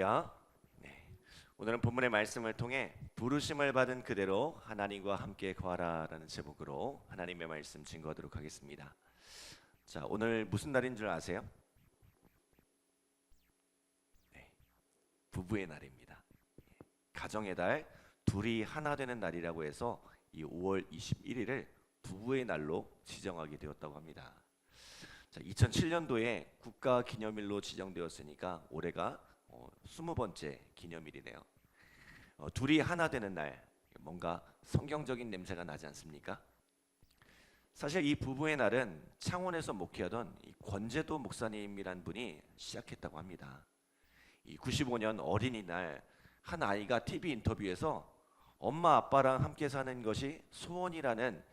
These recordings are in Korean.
할렐루야. 네. 오늘은 본문의 말씀을 통해 부르심을 받은 그대로 하나님과 함께 거하라라는 제목으로 하나님의 말씀 증거하도록 하겠습니다. 자, 오늘 무슨 날인 줄 아세요? 네. 부부의 날입니다. 가정의 달, 둘이 하나 되는 날이라고 해서 이 5월 21일을 부부의 날로 지정하게 되었다고 합니다. 자, 2007년도에 국가 기념일로 지정되었으니까 올해가 20번째 기념일이네요. 둘이 하나 되는 날, 뭔가 성경적인 냄새가 나지 않습니까? 사실 이 부부의 날은 창원에서 목회하던 이 권재도 목사님이란 분이 시작했다고 합니다. 이 95년 어린이날 한 아이가 TV 인터뷰에서 엄마 아빠랑 함께 사는 것이 소원이라는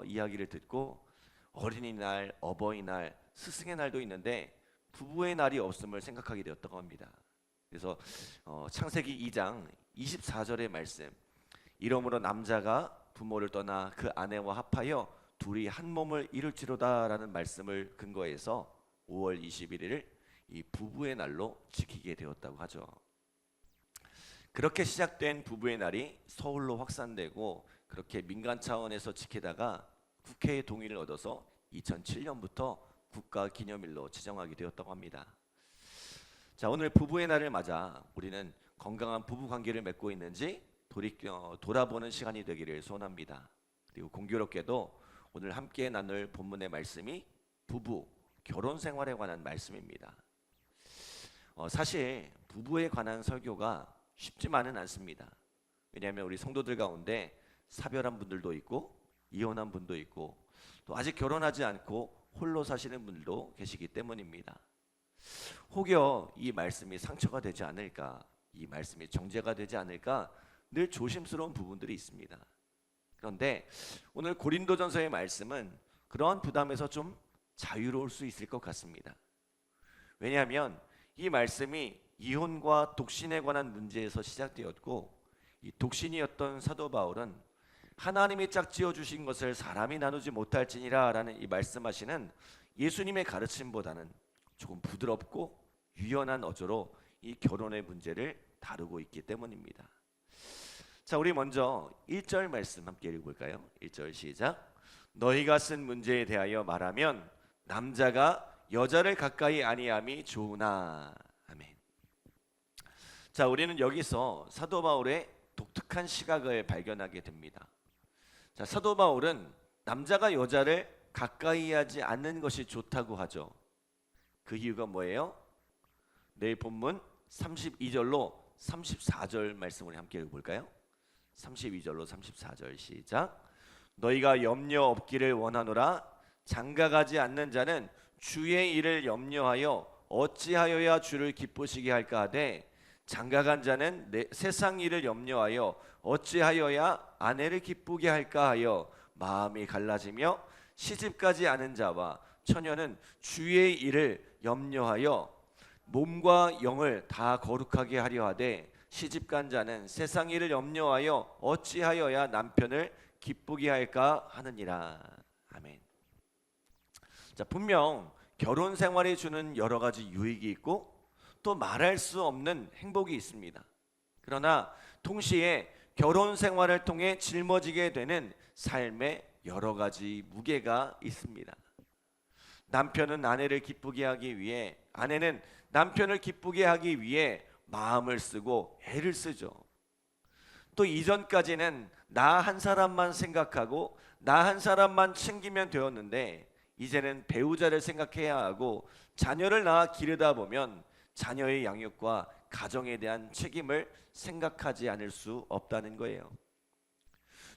이야기를 듣고 어린이날, 어버이날, 스승의 날도 있는데 부부의 날이 없음을 생각하게 되었다고 합니다. 그래서 창세기 2장 24절의 말씀, 이러므로 남자가 부모를 떠나 그 아내와 합하여 둘이 한 몸을 이룰지로다 라는 말씀을 근거해서 5월 21일을 이 부부의 날로 지키게 되었다고 하죠. 그렇게 시작된 부부의 날이 서울로 확산되고 그렇게 민간 차원에서 지키다가 국회의 동의를 얻어서 2007년부터 국가 기념일로 지정하게 되었다고 합니다. 자, 오늘 부부의 날을 맞아 우리는 건강한 부부 관계를 맺고 있는지 돌아보는 시간이 되기를 소원합니다. 그리고 공교롭게도 오늘 함께 나눌 본문의 말씀이 부부, 결혼 생활에 관한 말씀입니다. 사실 부부에 관한 설교가 쉽지만은 않습니다. 왜냐하면 우리 성도들 가운데 사별한 분들도 있고 이혼한 분도 있고 또 아직 결혼하지 않고 홀로 사시는 분들도 계시기 때문입니다. 혹여 이 말씀이 상처가 되지 않을까, 이 말씀이 정죄가 되지 않을까 늘 조심스러운 부분들이 있습니다. 그런데 오늘 고린도전서의 말씀은 그러한 부담에서 좀 자유로울 수 있을 것 같습니다. 왜냐하면 이 말씀이 이혼과 독신에 관한 문제에서 시작되었고 이 독신이었던 사도 바울은 하나님이 짝지어 주신 것을 사람이 나누지 못할지니라 라는 이 말씀하시는 예수님의 가르침보다는 조금 부드럽고 유연한 어조로 이 결혼의 문제를 다루고 있기 때문입니다. 자, 우리 먼저 1절 말씀 함께 읽어볼까요? 1절 시작. 너희가 쓴 문제에 대하여 말하면 남자가 여자를 가까이 아니함이 좋으나. 아멘. 자, 우리는 여기서 사도 바울의 독특한 시각을 발견하게 됩니다. 자, 사도 바울은 남자가 여자를 가까이 하지 않는 것이 좋다고 하죠. 그 이유가 뭐예요? 내일 본문 32절로 34절 말씀을 함께 읽어볼까요? 32절로 34절 시작. 너희가 염려 없기를 원하노라. 장가가지 않는 자는 주의 일을 염려하여 어찌하여야 주를 기쁘시게 할까 하되 장가간 자는 세상 일을 염려하여 어찌하여야 아내를 기쁘게 할까 하여 마음이 갈라지며 시집가지 않은 자와 처녀는 주의 일을 염려하여 몸과 영을 다 거룩하게 하려 하되 시집간 자는 세상 일을 염려하여 어찌하여야 남편을 기쁘게 할까 하느니라. 아멘. 자, 분명 결혼 생활이 주는 여러 가지 유익이 있고 또 말할 수 없는 행복이 있습니다. 그러나 동시에 결혼 생활을 통해 짊어지게 되는 삶의 여러 가지 무게가 있습니다. 남편은 아내를 기쁘게 하기 위해, 아내는 남편을 기쁘게 하기 위해 마음을 쓰고 애를 쓰죠. 또 이전까지는 나 한 사람만 생각하고 나 한 사람만 챙기면 되었는데 이제는 배우자를 생각해야 하고 자녀를 낳아 기르다 보면 자녀의 양육과 가정에 대한 책임을 생각하지 않을 수 없다는 거예요.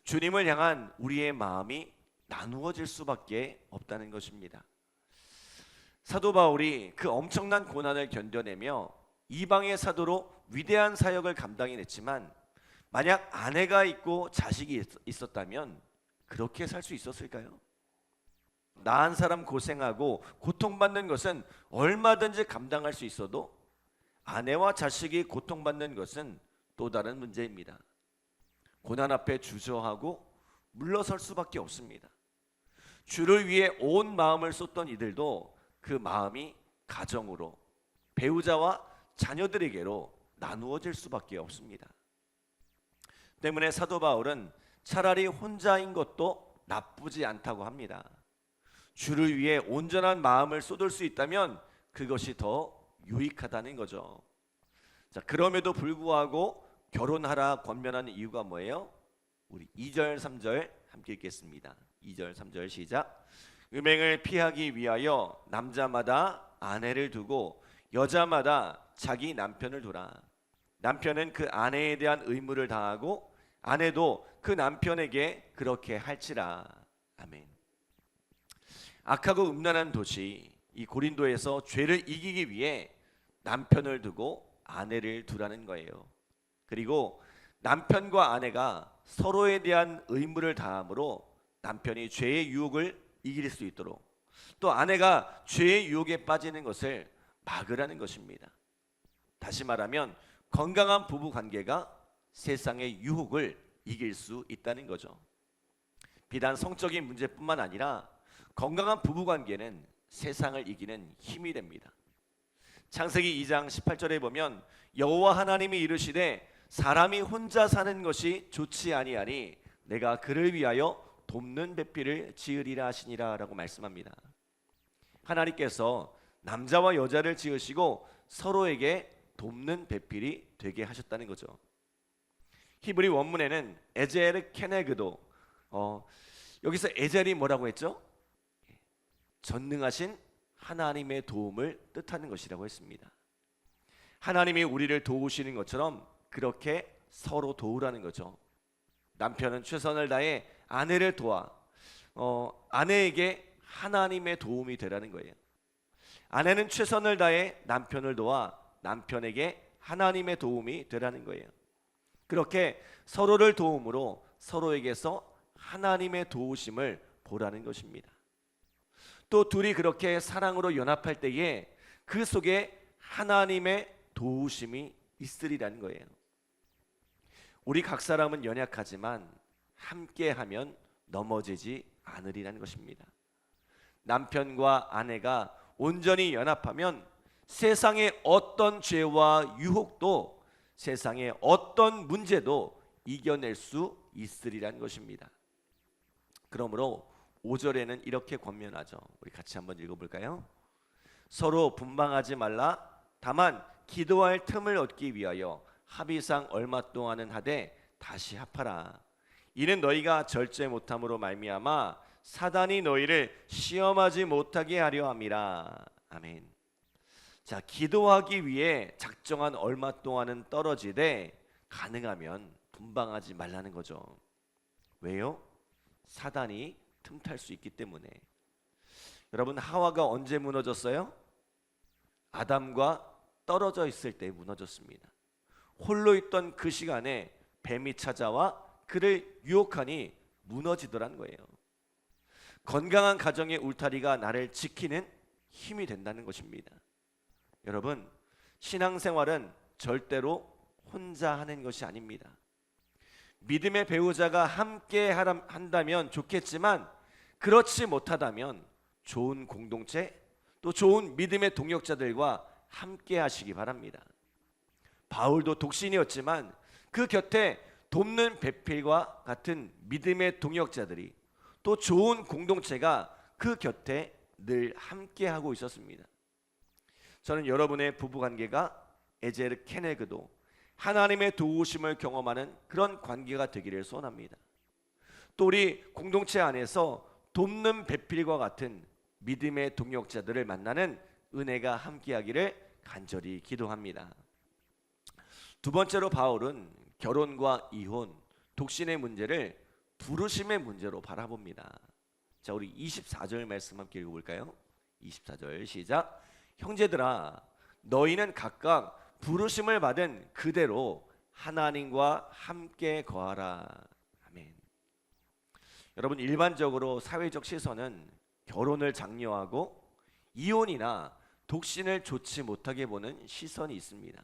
주님을 향한 우리의 마음이 나누어질 수밖에 없다는 것입니다. 사도 바울이 그 엄청난 고난을 견뎌내며 이방의 사도로 위대한 사역을 감당해냈지만 만약 아내가 있고 자식이 있었다면 그렇게 살 수 있었을까요? 낳은 사람 고생하고 고통받는 것은 얼마든지 감당할 수 있어도 아내와 자식이 고통받는 것은 또 다른 문제입니다. 고난 앞에 주저하고 물러설 수밖에 없습니다. 주를 위해 온 마음을 쏟던 이들도 그 마음이 가정으로, 배우자와 자녀들에게로 나누어질 수밖에 없습니다. 때문에 사도 바울은 차라리 혼자인 것도 나쁘지 않다고 합니다. 주를 위해 온전한 마음을 쏟을 수 있다면 그것이 더 유익하다는 거죠. 자, 그럼에도 불구하고 결혼하라 권면하는 이유가 뭐예요? 우리 2절 3절 함께 읽겠습니다. 2절 3절 시작. 음행을 피하기 위하여 남자마다 아내를 두고 여자마다 자기 남편을 두라. 남편은 그 아내에 대한 의무를 다하고 아내도 그 남편에게 그렇게 할지라. 아멘. 악하고 음란한 도시 이 고린도에서 죄를 이기기 위해 남편을 두고 아내를 두라는 거예요. 그리고 남편과 아내가 서로에 대한 의무를 다함으로 남편이 죄의 유혹을 이길 수 있도록, 또 아내가 죄의 유혹에 빠지는 것을 막으라는 것입니다. 다시 말하면 건강한 부부 관계가 세상의 유혹을 이길 수 있다는 거죠. 비단 성적인 문제뿐만 아니라 건강한 부부 관계는 세상을 이기는 힘이 됩니다. 창세기 2장 18절에 보면 여호와 하나님이 이르시되 사람이 혼자 사는 것이 좋지 아니하니 내가 그를 위하여 돕는 배필을 지으리라 하시니라 라고 말씀합니다. 하나님께서 남자와 여자를 지으시고 서로에게 돕는 배필이 되게 하셨다는 거죠. 히브리 원문에는 에젤 케네그도 여기서 에젤이 뭐라고 했죠? 전능하신 하나님의 도움을 뜻하는 것이라고 했습니다. 하나님이 우리를 도우시는 것처럼 그렇게 서로 도우라는 거죠. 남편은 최선을 다해 아내를 도와 아내에게 하나님의 도움이 되라는 거예요. 아내는 최선을 다해 남편을 도와 남편에게 하나님의 도움이 되라는 거예요. 그렇게 서로를 도움으로 서로에게서 하나님의 도우심을 보라는 것입니다. 또 둘이 그렇게 사랑으로 연합할 때에 그 속에 하나님의 도우심이 있으리라는 거예요. 우리 각 사람은 연약하지만 함께하면 넘어지지 않으리라는 것입니다. 남편과 아내가 온전히 연합하면 세상의 어떤 죄와 유혹도, 세상의 어떤 문제도 이겨낼 수 있으리라는 것입니다. 그러므로 5절에는 이렇게 권면하죠. 우리 같이 한번 읽어볼까요? 서로 분방하지 말라. 다만 기도할 틈을 얻기 위하여 합의상 얼마 동안은 하되 다시 합하라. 이는 너희가 절제 못함으로 말미암아 사단이 너희를 시험하지 못하게 하려 함이라. 아멘. 자, 기도하기 위해 작정한 얼마 동안은 떨어지되 가능하면 분방하지 말라는 거죠. 왜요? 사단이 틈탈 수 있기 때문에. 여러분, 하와가 언제 무너졌어요? 아담과 떨어져 있을 때 무너졌습니다. 홀로 있던 그 시간에 뱀이 찾아와 그를 유혹하니 무너지더란 거예요. 건강한 가정의 울타리가 나를 지키는 힘이 된다는 것입니다. 여러분, 신앙생활은 절대로 혼자 하는 것이 아닙니다. 믿음의 배우자가 함께 한다면 좋겠지만 그렇지 못하다면 좋은 공동체, 또 좋은 믿음의 동역자들과 함께 하시기 바랍니다. 바울도 독신이었지만 그 곁에 돕는 배필과 같은 믿음의 동역자들이, 또 좋은 공동체가 그 곁에 늘 함께 하고 있었습니다. 저는 여러분의 부부관계가 에제르 케네그도 하나님의 도우심을 경험하는 그런 관계가 되기를 소원합니다. 또 우리 공동체 안에서 돕는 배필과 같은 믿음의 동역자들을 만나는 은혜가 함께하기를 간절히 기도합니다. 두 번째로 바울은 결혼과 이혼, 독신의 문제를 부르심의 문제로 바라봅니다. 자, 우리 24절 말씀 함께 읽어볼까요? 24절 시작. 형제들아, 너희는 각각 부르심을 받은 그대로 하나님과 함께 거하라. 아멘. 여러분, 일반적으로 사회적 시선은 결혼을 장려하고 이혼이나 독신을 좋지 못하게 보는 시선이 있습니다.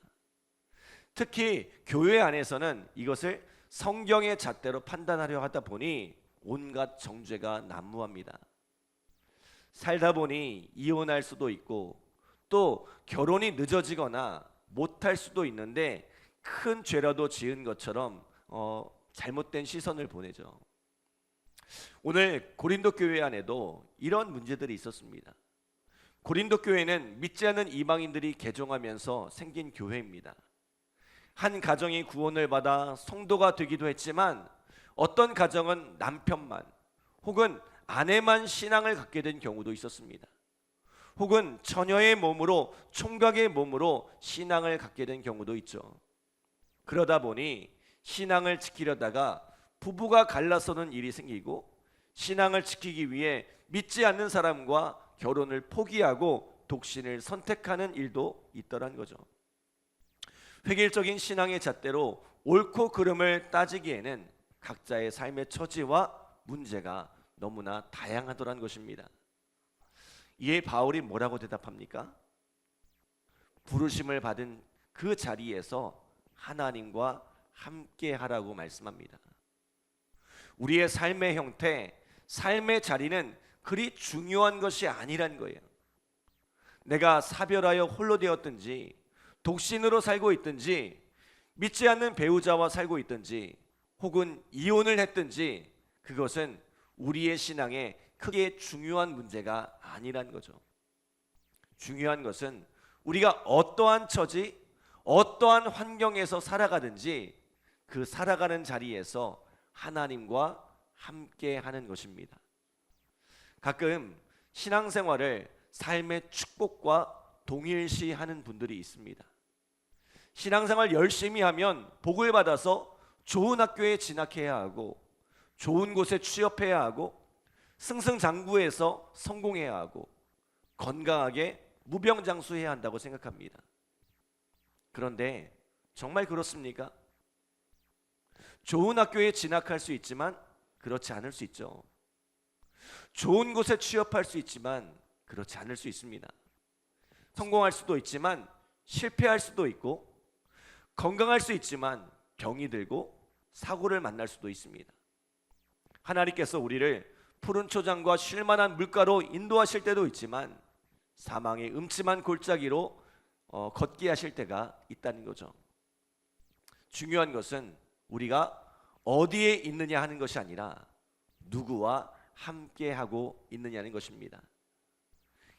특히 교회 안에서는 이것을 성경의 잣대로 판단하려 하다 보니 온갖 정죄가 난무합니다. 살다 보니 이혼할 수도 있고, 또 결혼이 늦어지거나 못할 수도 있는데 큰 죄라도 지은 것처럼 잘못된 시선을 보내죠. 오늘 고린도 교회 안에도 이런 문제들이 있었습니다. 고린도 교회는 믿지 않는 이방인들이 개종하면서 생긴 교회입니다. 한 가정이 구원을 받아 성도가 되기도 했지만 어떤 가정은 남편만 혹은 아내만 신앙을 갖게 된 경우도 있었습니다. 혹은 처녀의 몸으로 총각의 몸으로 신앙을 갖게 된 경우도 있죠. 그러다 보니 신앙을 지키려다가 부부가 갈라서는 일이 생기고 신앙을 지키기 위해 믿지 않는 사람과 결혼을 포기하고 독신을 선택하는 일도 있더란 거죠. 획일적인 신앙의 잣대로 옳고 그름을 따지기에는 각자의 삶의 처지와 문제가 너무나 다양하더란 것입니다. 이에 바울이 뭐라고 대답합니까? 부르심을 받은 그 자리에서 하나님과 함께 하라고 말씀합니다. 우리의 삶의 형태, 삶의 자리는 그리 중요한 것이 아니란 거예요. 내가 사별하여 홀로 되었든지 독신으로 살고 있든지 믿지 않는 배우자와 살고 있든지 혹은 이혼을 했든지 그것은 우리의 신앙에 크게 중요한 문제가 아니란 거죠. 중요한 것은 우리가 어떠한 처지, 어떠한 환경에서 살아가든지 그 살아가는 자리에서 하나님과 함께 하는 것입니다. 가끔 신앙생활을 삶의 축복과 동일시하는 분들이 있습니다. 신앙생활 열심히 하면 복을 받아서 좋은 학교에 진학해야 하고 좋은 곳에 취업해야 하고 승승장구해서 성공해야 하고 건강하게 무병장수해야 한다고 생각합니다. 그런데 정말 그렇습니까? 좋은 학교에 진학할 수 있지만 그렇지 않을 수 있죠. 좋은 곳에 취업할 수 있지만 그렇지 않을 수 있습니다. 성공할 수도 있지만 실패할 수도 있고 건강할 수 있지만 병이 들고 사고를 만날 수도 있습니다. 하나님께서 우리를 푸른 초장과 쉴만한 물가로 인도하실 때도 있지만 사망의 음침한 골짜기로 걷게 하실 때가 있다는 거죠. 중요한 것은 우리가 어디에 있느냐 하는 것이 아니라 누구와 함께하고 있느냐는 것입니다.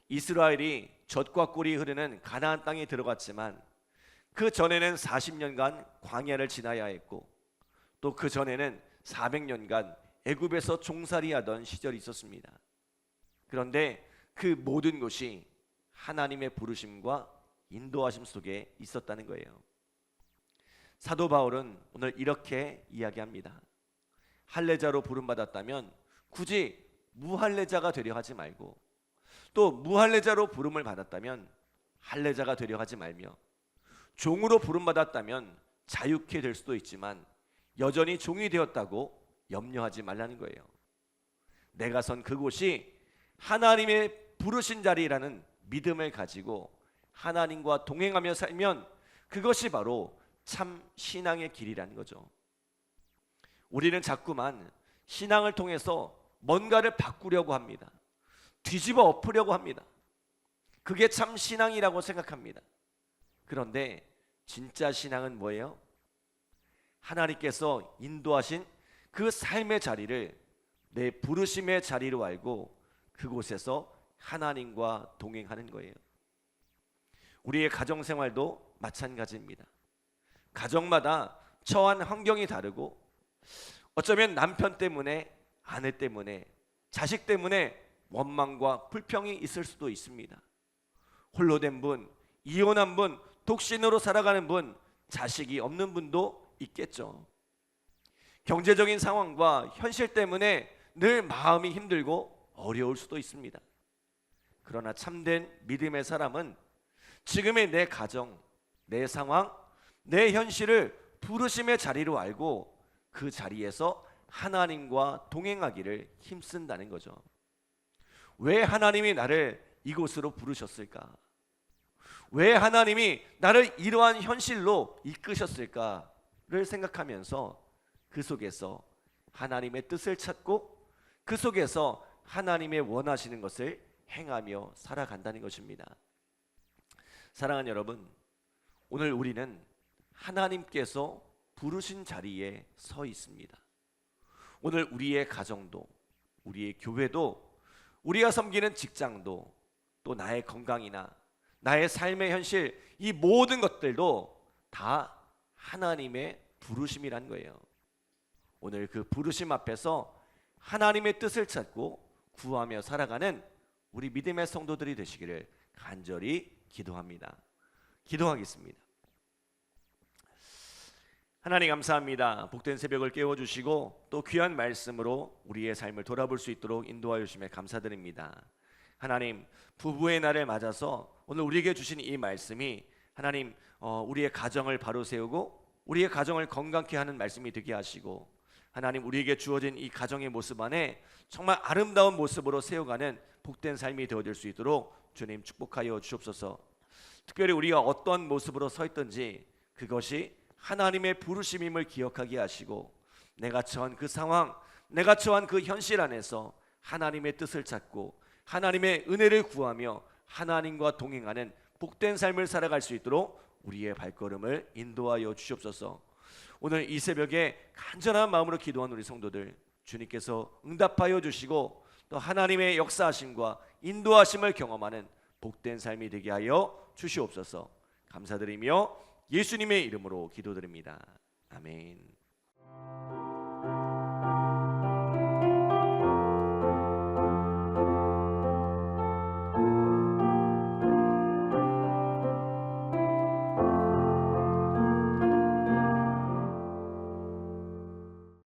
이스라엘이 젖과 꿀이 흐르는 가나안 땅에 들어갔지만 그 전에는 40년간 광야를 지나야 했고 또 그 전에는 400년간 애굽에서 종살이하던 시절이 있었습니다. 그런데 그 모든 것이 하나님의 부르심과 인도하심 속에 있었다는 거예요. 사도 바울은 오늘 이렇게 이야기합니다. 할례자로 부름받았다면 굳이 무할례자가 되려 하지 말고 또 무할례자로 부름을 받았다면 할례자가 되려 하지 말며 종으로 부름받았다면 자유케 될 수도 있지만 여전히 종이 되었다고 염려하지 말라는 거예요. 내가 선 그곳이 하나님의 부르신 자리라는 믿음을 가지고 하나님과 동행하며 살면 그것이 바로 참 신앙의 길이라는 거죠. 우리는 자꾸만 신앙을 통해서 뭔가를 바꾸려고 합니다. 뒤집어 엎으려고 합니다. 그게 참 신앙이라고 생각합니다. 그런데 진짜 신앙은 뭐예요? 하나님께서 인도하신 그 삶의 자리를 내 부르심의 자리로 알고 그곳에서 하나님과 동행하는 거예요. 우리의 가정생활도 마찬가지입니다. 가정마다 처한 환경이 다르고 어쩌면 남편 때문에 아내 때문에 자식 때문에 원망과 불평이 있을 수도 있습니다. 홀로 된 분, 이혼한 분, 독신으로 살아가는 분, 자식이 없는 분도 있겠죠. 경제적인 상황과 현실 때문에 늘 마음이 힘들고 어려울 수도 있습니다. 그러나 참된 믿음의 사람은 지금의 내 가정, 내 상황, 내 현실을 부르심의 자리로 알고 그 자리에서 하나님과 동행하기를 힘쓴다는 거죠. 왜 하나님이 나를 이곳으로 부르셨을까? 왜 하나님이 나를 이러한 현실로 이끄셨을까를 생각하면서 그 속에서 하나님의 뜻을 찾고 그 속에서 하나님의 원하시는 것을 행하며 살아간다는 것입니다. 사랑하는 여러분, 오늘 우리는 하나님께서 부르신 자리에 서 있습니다. 오늘 우리의 가정도, 우리의 교회도, 우리가 섬기는 직장도, 또 나의 건강이나 나의 삶의 현실, 이 모든 것들도 다 하나님의 부르심이란 거예요. 오늘 그 부르심 앞에서 하나님의 뜻을 찾고 구하며 살아가는 우리 믿음의 성도들이 되시기를 간절히 기도합니다. 기도하겠습니다. 하나님 감사합니다. 복된 새벽을 깨워주시고 또 귀한 말씀으로 우리의 삶을 돌아볼 수 있도록 인도하여 주심에 감사드립니다. 하나님, 부부의 날을 맞아서 오늘 우리에게 주신 이 말씀이 하나님 우리의 가정을 바로 세우고 우리의 가정을 건강케 하는 말씀이 되게 하시고, 하나님 우리에게 주어진 이 가정의 모습 안에 정말 아름다운 모습으로 세워가는 복된 삶이 되어질 수 있도록 주님 축복하여 주옵소서. 특별히 우리가 어떤 모습으로 서 있든지 그것이 하나님의 부르심임을 기억하게 하시고, 내가 처한 그 상황, 내가 처한 그 현실 안에서 하나님의 뜻을 찾고 하나님의 은혜를 구하며 하나님과 동행하는 복된 삶을 살아갈 수 있도록 우리의 발걸음을 인도하여 주시옵소서. 오늘 이 새벽에 간절한 마음으로 기도한 우리 성도들, 주님께서 응답하여 주시고 또 하나님의 역사하심과 인도하심을 경험하는 복된 삶이 되게 하여 주시옵소서. 감사드리며 예수님의 이름으로 기도드립니다. 아멘.